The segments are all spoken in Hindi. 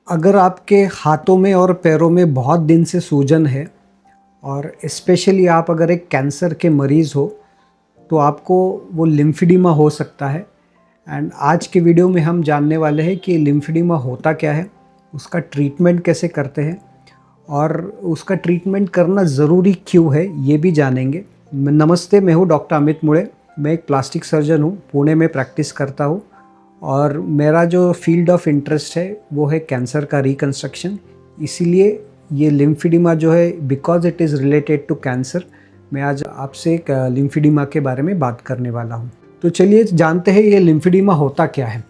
अगर आपके हाथों में और पैरों में बहुत दिन से सूजन है और स्पेशली आप अगर एक कैंसर के मरीज़ हो तो आपको वो लिम्फेडिमा हो सकता है। एंड आज के वीडियो में हम जानने वाले हैं कि लिम्फेडिमा होता क्या है, उसका ट्रीटमेंट कैसे करते हैं और उसका ट्रीटमेंट करना ज़रूरी क्यों है ये भी जानेंगे। नमस्ते, मैं हूँ डॉक्टर अमित मुड़े। मैं एक प्लास्टिक सर्जन हूँ, पुणे में प्रैक्टिस करता हूँ और मेरा जो फील्ड ऑफ इंटरेस्ट है वो है कैंसर का रिकंस्ट्रक्शन। इसीलिए ये लिम्फेडिमा जो है, because it is related to cancer, मैं आज आपसे एक लिम्फेडिमा के बारे में बात करने वाला हूँ। तो चलिए जानते हैं ये लिम्फेडिमा होता क्या है।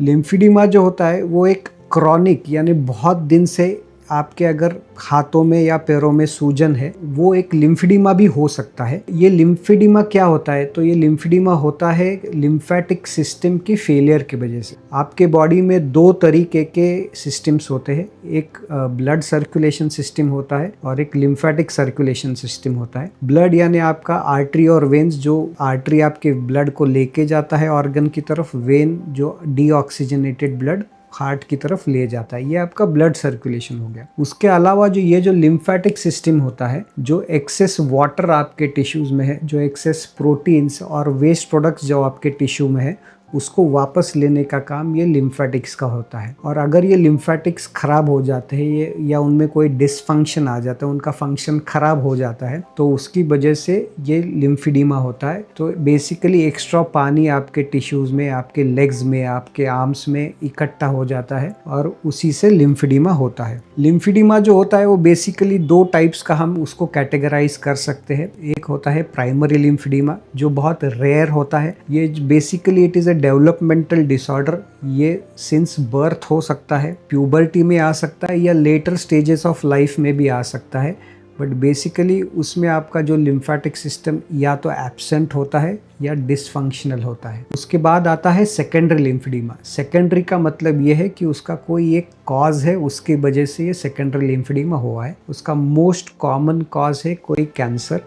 लिम्फेडिमा जो होता है वो एक क्रॉनिक यानी बहुत दिन से आपके अगर हाथों में या पैरों में सूजन है वो एक लिम्फेडिमा भी हो सकता है। ये लिम्फेडिमा क्या होता है, तो ये लिम्फेडिमा होता है लिम्फेटिक सिस्टम की फेलियर की वजह से। आपके बॉडी में दो तरीके के सिस्टम्स होते हैं, एक ब्लड सर्कुलेशन सिस्टम होता है और एक लिम्फेटिक सर्कुलेशन सिस्टम होता है। ब्लड यानी आपका आर्टरी और वेन्स, जो आर्टरी आपके ब्लड को लेके जाता है ऑर्गन की तरफ, वेन जो डीऑक्सीजनेटेड ब्लड हार्ट की तरफ ले जाता है, ये आपका ब्लड सर्कुलेशन हो गया। उसके अलावा जो लिम्फेटिक सिस्टम होता है, जो एक्सेस वाटर आपके टिश्यूज में है, जो एक्सेस प्रोटीन्स और वेस्ट प्रोडक्ट्स जो आपके टिश्यू में है, उसको वापस लेने का काम ये लिम्फेटिक्स का होता है। और अगर ये लिम्फेटिक्स खराब हो जाते हैं ये या उनमें कोई डिसफंक्शन आ जाता है, उनका फंक्शन खराब हो जाता है, तो उसकी वजह से ये लिम्फेडिमा होता है। तो बेसिकली एक्स्ट्रा पानी आपके टिश्यूज में, आपके लेग्स में, आपके आर्म्स में इकट्ठा हो जाता है और उसी से लिम्फेडिमा होता है। लिम्फेडिमा जो होता है वो बेसिकली दो टाइप्स का हम उसको कैटेगराइज कर सकते हैं। एक होता है प्राइमरी लिम्फेडिमा जो बहुत रेयर होता है। ये basically it is developmental disorder. ये सिंस बर्थ हो सकता है, प्यूबर्टी में आ सकता है या लेटर स्टेजेस ऑफ लाइफ में भी आ सकता है। बट बेसिकली उसमें आपका जो लिम्फेटिक सिस्टम या तो एब्सेंट होता है या डिसफंक्शनल होता है। उसके बाद आता है सेकेंडरी लिम्फेडिमा। सेकेंडरी का मतलब ये है कि उसका कोई एक कॉज है, उसकी वजह से ये सेकेंडरी लिम्फेडिमा हुआ है। उसका मोस्ट कॉमन कॉज है कोई कैंसर,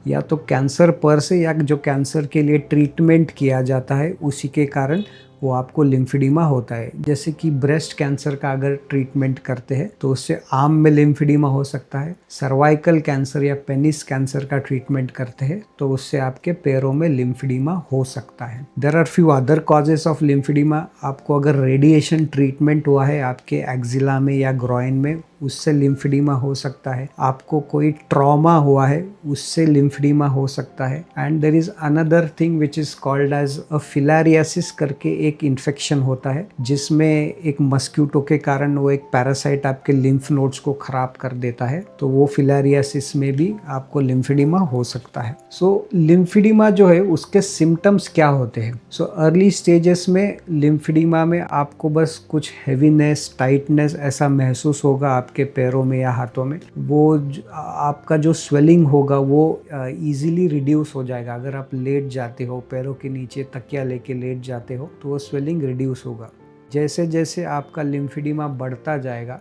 या तो कैंसर पर से या जो कैंसर के लिए ट्रीटमेंट किया जाता है उसी के कारण वो आपको लिम्फेडिमा होता है। जैसे कि ब्रेस्ट कैंसर का अगर ट्रीटमेंट करते हैं तो उससे आर्म में लिम्फेडिमा हो सकता है। सर्वाइकल कैंसर या पेनिस कैंसर का ट्रीटमेंट करते हैं तो उससे आपके पैरों में लिम्फेडिमा हो सकता है। There are few other causes of lymphedema. आपको अगर रेडिएशन ट्रीटमेंट हुआ है आपके एक्जिला में या ग्रॉइन में, उससे लिम्फेडिमा हो सकता है। आपको कोई ट्रॉमा हुआ है उससे लिम्फेडिमा हो सकता है। And there is another thing which is called as a filariasis करके एक इन्फेक्शन होता है, जिसमें एक मस्क्यूटो के कारण वो एक पैरासाइट आपके लिम्फ नोड्स को खराब कर देता है, तो वो फिलारियासिस में भी आपको लिम्फेडिमा हो सकता है। सो लिम्फेडिमा जो है उसके सिम्टम्स क्या होते हैं? सो अर्ली स्टेजेस में लिम्फेडिमा में आपको बस कुछ हेवीनेस, टाइटनेस ऐसा महसूस होगा आपके पैरों में या हाथों में। वो आपका जो स्वेलिंग होगा वो इजीली रिड्यूस हो जाएगा। अगर आप लेट जाते हो, पैरों के नीचे तकिया लेके लेट जाते हो, तो वो स्वेलिंग रिड्यूस होगा। जैसे जैसे आपका लिम्फेडिमा बढ़ता जाएगा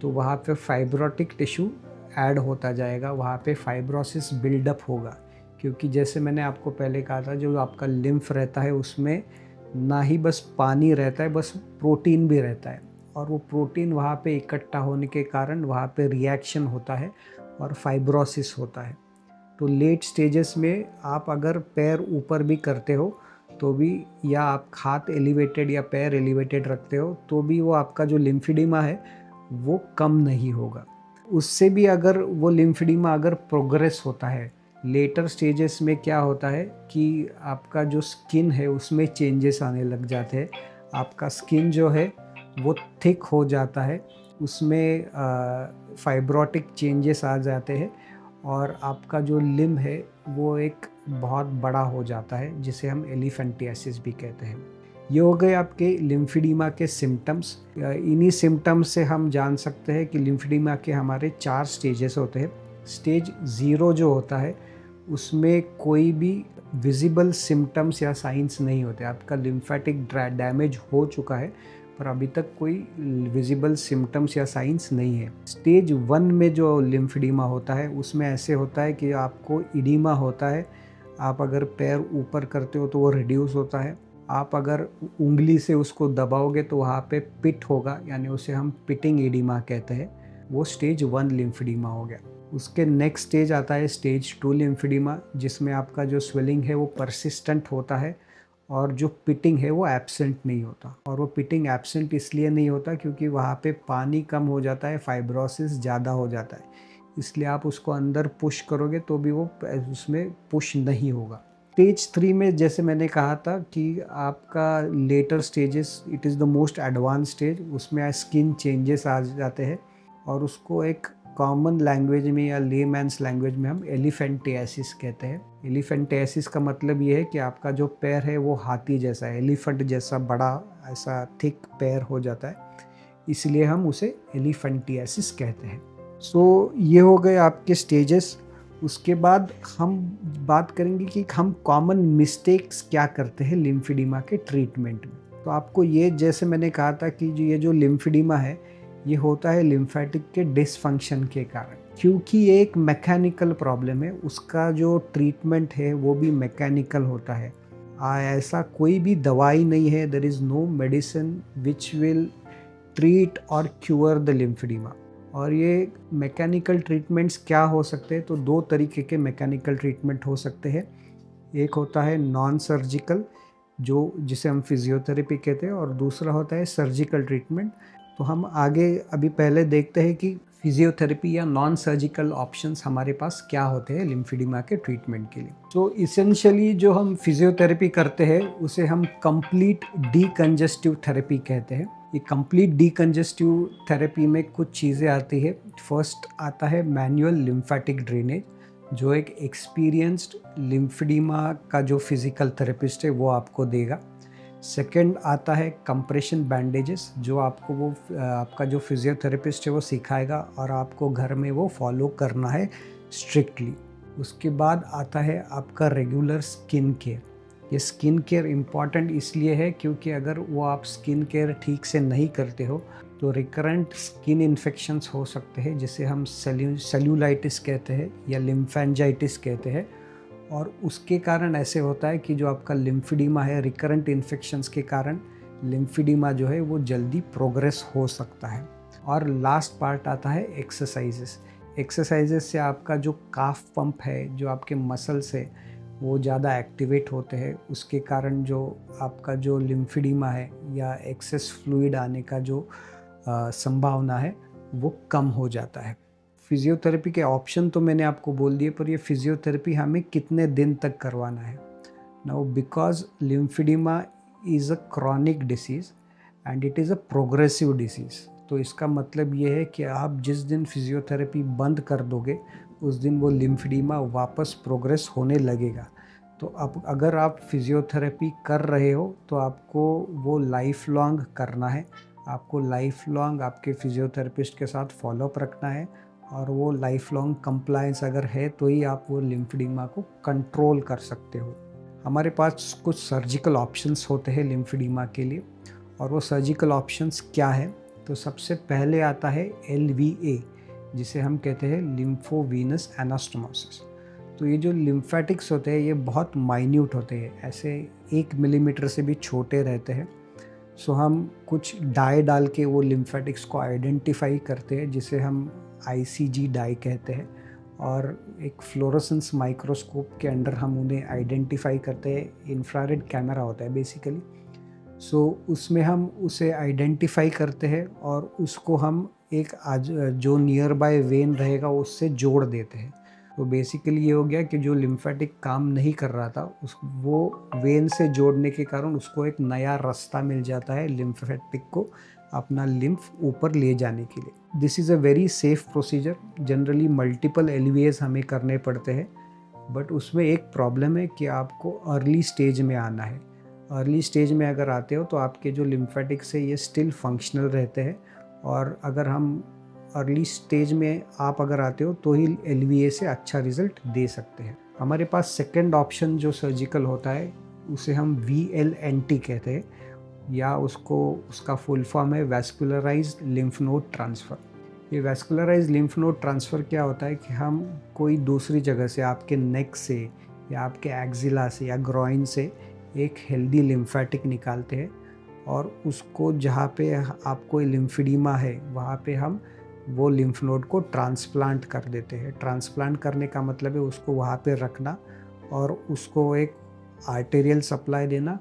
तो वहाँ पे फाइब्रोटिक टिश्यू ऐड होता जाएगा, वहाँ पे फाइब्रोसिस बिल्डअप होगा। क्योंकि जैसे मैंने आपको पहले कहा था, जो आपका लिम्फ रहता है उसमें ना ही बस पानी रहता है, बस प्रोटीन भी रहता है। और वो प्रोटीन वहाँ पे इकट्ठा होने के कारण वहाँ पे रिएक्शन होता है और फाइब्रोसिस होता है। तो लेट स्टेजेस में आप अगर पैर ऊपर भी करते हो तो भी, या आप हाथ एलिवेटेड या पैर एलिवेटेड रखते हो तो भी वो आपका जो लिम्फेडिमा है वो कम नहीं होगा। उससे भी अगर वो लिम्फेडिमा अगर प्रोग्रेस होता है, लेटर स्टेजेस में क्या होता है कि आपका जो स्किन है उसमें चेंजेस आने लग जाते हैं। आपका स्किन जो है वो थिक हो जाता है, उसमें फाइब्रोटिक चेंजेस आ जाते हैं और आपका जो लिम्ब है वो एक बहुत बड़ा हो जाता है, जिसे हम एलिफेंटियासिस भी कहते हैं। ये हो गए आपके लिम्फेडिमा के सिम्टम्स। इन्हीं सिम्टम्स से हम जान सकते हैं कि लिम्फेडिमा के हमारे 4 स्टेजेस होते हैं। स्टेज 0 जो होता है उसमें कोई भी विजिबल सिम्टम्स या साइंस नहीं होते। आपका लिम्फेटिक डैमेज हो चुका है पर अभी तक कोई विजिबल सिम्टम्स या साइंस नहीं है। स्टेज 1 में जो लिम्फेडिमा होता है उसमें ऐसे होता है कि आपको इडीमा होता है। आप अगर पैर ऊपर करते हो तो वो रिड्यूस होता है, आप अगर उंगली से उसको दबाओगे तो वहाँ पे पिट होगा, यानी उसे हम पिटिंग एडिमा कहते हैं। वो स्टेज 1 लिम्फेडिमा हो गया। उसके नेक्स्ट स्टेज आता है स्टेज 2 लिम्फेडिमा, जिसमें आपका जो स्वेलिंग है वो परसिस्टेंट होता है और जो पिटिंग है वो एब्सेंट नहीं होता। और वो पिटिंग एब्सेंट इसलिए नहीं होता क्योंकि वहाँ पे पानी कम हो जाता है, फाइब्रोसिस ज़्यादा हो जाता है, इसलिए आप उसको अंदर पुश करोगे तो भी वो उसमें पुश नहीं होगा। स्टेज 3 में जैसे मैंने कहा था कि आपका later stages, it is the most advance stage, उसमें स्किन चेंजेस आ जाते हैं और उसको एक कॉमन लैंग्वेज में या लेमैन्स लैंग्वेज में हम एलिफेंटियासिस कहते हैं। एलिफेंटियासिस का मतलब ये है कि आपका जो पैर है वो हाथी जैसा है, एलिफेंट जैसा बड़ा ऐसा थिक पैर हो जाता है, इसलिए हम उसे एलिफेंटियासिस कहते हैं। सो ये हो गए आपके स्टेजेस। उसके बाद हम बात करेंगे कि हम कॉमन मिस्टेक्स क्या करते हैं लिम्फेडिमा के ट्रीटमेंट में। तो आपको ये, जैसे मैंने कहा था कि ये जो लिम्फेडिमा है ये होता है लिम्फेटिक के डिसफंक्शन के कारण, क्योंकि ये एक मैकेनिकल प्रॉब्लम है, उसका जो ट्रीटमेंट है वो भी मैकेनिकल होता है। ऐसा कोई भी दवाई नहीं है, there is no medicine which will treat और क्योर द लिम्फेडिमा। और ये मैकेनिकल ट्रीटमेंट्स क्या हो सकते हैं, तो 2 तरीके के मैकेनिकल ट्रीटमेंट हो सकते हैं। एक होता है नॉन सर्जिकल, जो जिसे हम फिजियोथेरेपी कहते हैं, और दूसरा होता है सर्जिकल ट्रीटमेंट। तो हम आगे अभी पहले देखते हैं कि फिजियोथेरेपी या नॉन सर्जिकल ऑप्शंस हमारे पास क्या होते हैं लिम्फेडिमा के ट्रीटमेंट के लिए। तो इसेंशियली जो हम फिजियोथेरेपी करते हैं उसे हम कंप्लीट डीकंजेस्टिव थेरेपी कहते हैं। ये कंप्लीट डीकंजेस्टिव थेरेपी में कुछ चीज़ें आती है। फर्स्ट आता है मैनुअल लिम्फेटिक ड्रेनेज, जो एक एक्सपीरियंस्ड लिम्फेडिमा का जो फिज़िकल थेरेपिस्ट है वो आपको देगा। सेकंड आता है कंप्रेशन बैंडेजेस, जो आपको वो आपका जो फिजियोथेरेपिस्ट है वो सिखाएगा और आपको घर में वो फॉलो करना है स्ट्रिक्टली। उसके बाद आता है आपका रेगुलर स्किन केयर। ये स्किन केयर इम्पॉर्टेंट इसलिए है क्योंकि अगर वो आप स्किन केयर ठीक से नहीं करते हो तो रिकरेंट स्किन इन्फेक्शंस हो सकते हैं, जिसे हम सेल्यूलाइटिस कहते हैं या लिम्फेंजाइटिस कहते हैं। और उसके कारण ऐसे होता है कि जो आपका लिम्फेडिमा है, रिकरेंट इन्फेक्शंस के कारण लिम्फेडिमा जो है वो जल्दी प्रोग्रेस हो सकता है। और लास्ट पार्ट आता है एक्सरसाइजेस। एक्सरसाइजेस से आपका जो काफ पंप है, जो आपके मसल्स है, वो ज़्यादा एक्टिवेट होते हैं, उसके कारण जो आपका जो लिम्फेडिमा है या एक्सेस फ्लूइड आने का जो संभावना है वो कम हो जाता है। फिजियोथेरेपी के ऑप्शन तो मैंने आपको बोल दिए, पर ये फिजियोथेरेपी हमें कितने दिन तक करवाना है। Now because lymphoedema is a chronic disease and it is a progressive disease, तो इसका मतलब ये है कि आप जिस दिन फिजियोथेरेपी बंद कर दोगे उस दिन वो लिम्फेडिमा वापस प्रोग्रेस होने लगेगा। तो अब अगर आप फिजियोथेरेपी कर रहे हो तो आपको वो लाइफ लॉन्ग करना है। आपको लाइफ लॉन्ग आपके फिजियोथेरेपिस्ट के साथ फॉलोअप रखना है, और वो लाइफ लॉन्ग कंप्लायंस अगर है तो ही आप वो लिम्फेडिमा को कंट्रोल कर सकते हो। हमारे पास कुछ सर्जिकल ऑप्शंस होते हैं लिम्फेडिमा के लिए, और वो सर्जिकल ऑप्शंस क्या है, तो सबसे पहले आता है LVA, जिसे हम कहते हैं लिम्फोवीनस एनास्टोमोसिस। तो ये जो लिम्फेटिक्स होते हैं ये बहुत माइन्यूट होते हैं, ऐसे 1 मिलीमीटर से भी छोटे रहते हैं। सो हम कुछ डाई डाल के वो लिम्फेटिक्स को आइडेंटिफाई करते हैं, जिसे हम ICG डाई कहते हैं, और एक फ्लोरोसेंस माइक्रोस्कोप के अंडर हम उन्हें आइडेंटिफाई करते हैं। इंफ्रारेड कैमरा होता है बेसिकली। सो उसमें हम उसे आइडेंटिफाई करते हैं और उसको हम एक जो नियर बाय वेन रहेगा उससे जोड़ देते हैं। तो बेसिकली ये हो गया कि जो लिम्फेटिक काम नहीं कर रहा था वो वेन से जोड़ने के कारण उसको एक नया रास्ता मिल जाता है लिम्फेटिक को अपना लिम्फ ऊपर ले जाने के लिए। This is a very safe procedure. Generally multiple LVAs हमें करने पड़ते हैं, बट उसमें एक प्रॉब्लम है कि आपको अर्ली स्टेज में आना है। अर्ली स्टेज में अगर आते हो तो आपके जो लिम्फेटिक्स है ये स्टिल फंक्शनल रहते हैं, और अगर हम अर्ली स्टेज में आप अगर आते हो तो ही LVA से अच्छा रिजल्ट दे सकते हैं। हमारे पास सेकेंड ऑप्शन जो सर्जिकल होता है उसे हम VLNT कहते हैं, या उसका फुल फॉर्म है वैस्कुलराइज्ड लिम्फ नोड ट्रांसफ़र। ये वैस्कुलराइज्ड लिम्फ नोड ट्रांसफ़र क्या होता है कि हम कोई दूसरी जगह से, आपके नेक से या आपके एक्जिला से या ग्रॉइन से एक हेल्दी लिम्फेटिक निकालते हैं और उसको जहाँ पे आपको लिम्फीडिमा है वहाँ पे हम वो लिम्फ नोड को ट्रांसप्लांट कर देते हैं। ट्रांसप्लांट करने का मतलब है उसको वहाँ पे रखना और उसको एक आर्टेरियल सप्लाई देना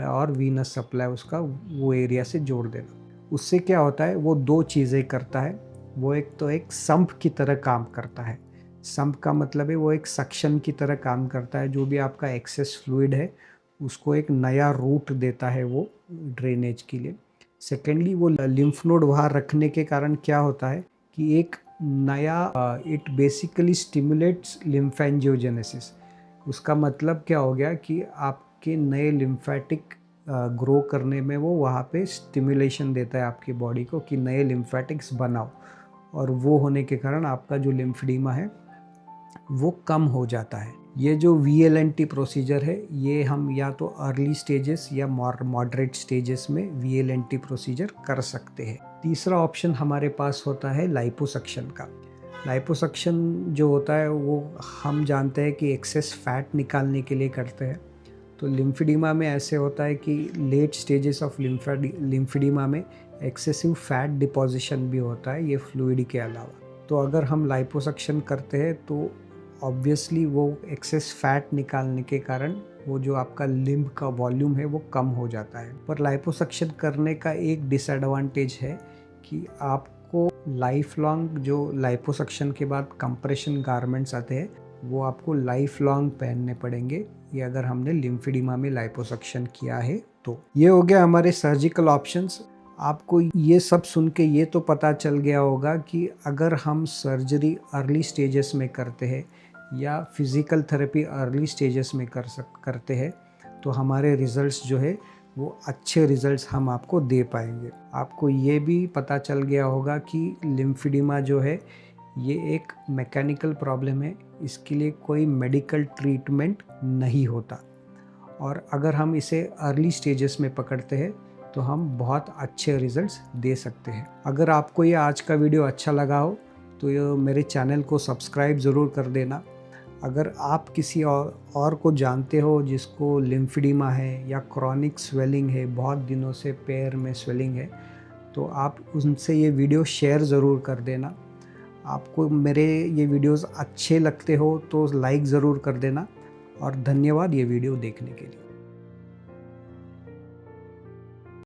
और वीनस सप्लाई उसका वो एरिया से जोड़ देना। उससे क्या होता है, वो दो चीज़ें करता है। वो एक तो एक सम्प की तरह काम करता है। सम्प का मतलब है वो एक सक्शन की तरह काम करता है। जो भी आपका एक्सेस फ्लूइड है उसको एक नया रूट देता है वो ड्रेनेज के लिए। सेकेंडली वो लिम्फ नोड वहाँ रखने के कारण क्या होता है कि एक नया इट बेसिकली स्टिमुलेट्स लिम्फेंजियोजेनेसिस। उसका मतलब क्या हो गया कि आपके नए लिम्फेटिक ग्रो करने में वो वहाँ पे स्टिमुलेशन देता है आपकी बॉडी को कि नए लिम्फेटिक्स बनाओ, और वो होने के कारण आपका जो लिम्फीडिमा है वो कम हो जाता है। ये जो VLNT प्रोसीजर है ये हम या तो अर्ली स्टेजेस या मॉडरेट स्टेजेस में VLNT प्रोसीजर कर सकते हैं। तीसरा ऑप्शन हमारे पास होता है लाइपोसक्शन का। लाइपोसक्शन जो होता है वो हम जानते हैं कि एक्सेस फैट निकालने के लिए करते हैं। तो लिम्फीडिमा में ऐसे होता है कि लेट स्टेजेस ऑफ लिम्फीडिमा में एक्सेसिव फैट डिपोजिशन भी होता है, ये फ्लूइड के अलावा। तो अगर हम लाइपोसक्शन करते हैं तो ऑब्वियसली वो एक्सेस फैट निकालने के कारण वो जो आपका लिम्ब का वॉल्यूम है वो कम हो जाता है। पर लाइपोसक्शन करने का एक डिसएडवांटेज है कि आपको लाइफ लॉन्ग जो लाइपोसक्शन के बाद कंप्रेशन गारमेंट्स आते हैं वो आपको लाइफ लॉन्ग पहनने पड़ेंगे, ये अगर हमने लिम्फीडिमा में लाइपोसक्शन किया है तो। ये हो गया हमारे सर्जिकल ऑप्शंस। आपको ये सब सुन के ये तो पता चल गया होगा कि अगर हम सर्जरी अर्ली स्टेजेस में करते हैं या फिज़िकल थेरेपी अर्ली स्टेजेस में करते हैं तो हमारे रिज़ल्ट्स जो है वो अच्छे रिज़ल्ट्स हम आपको दे पाएंगे। आपको ये भी पता चल गया होगा कि लिम्फीडिमा जो है ये एक मैकेनिकल प्रॉब्लम है, इसके लिए कोई मेडिकल ट्रीटमेंट नहीं होता, और अगर हम इसे अर्ली स्टेजेस में पकड़ते हैं तो हम बहुत अच्छे रिजल्ट्स दे सकते हैं। अगर आपको ये आज का वीडियो अच्छा लगा हो तो ये मेरे चैनल को सब्सक्राइब ज़रूर कर देना। अगर आप किसी और को जानते हो जिसको लिम्फीडिमा है या क्रॉनिक स्वेलिंग है, बहुत दिनों से पैर में स्वेलिंग है, तो आप उनसे ये वीडियो शेयर ज़रूर कर देना। आपको मेरे ये वीडियोस अच्छे लगते हो तो लाइक ज़रूर कर देना, और धन्यवाद ये वीडियो देखने के लिए।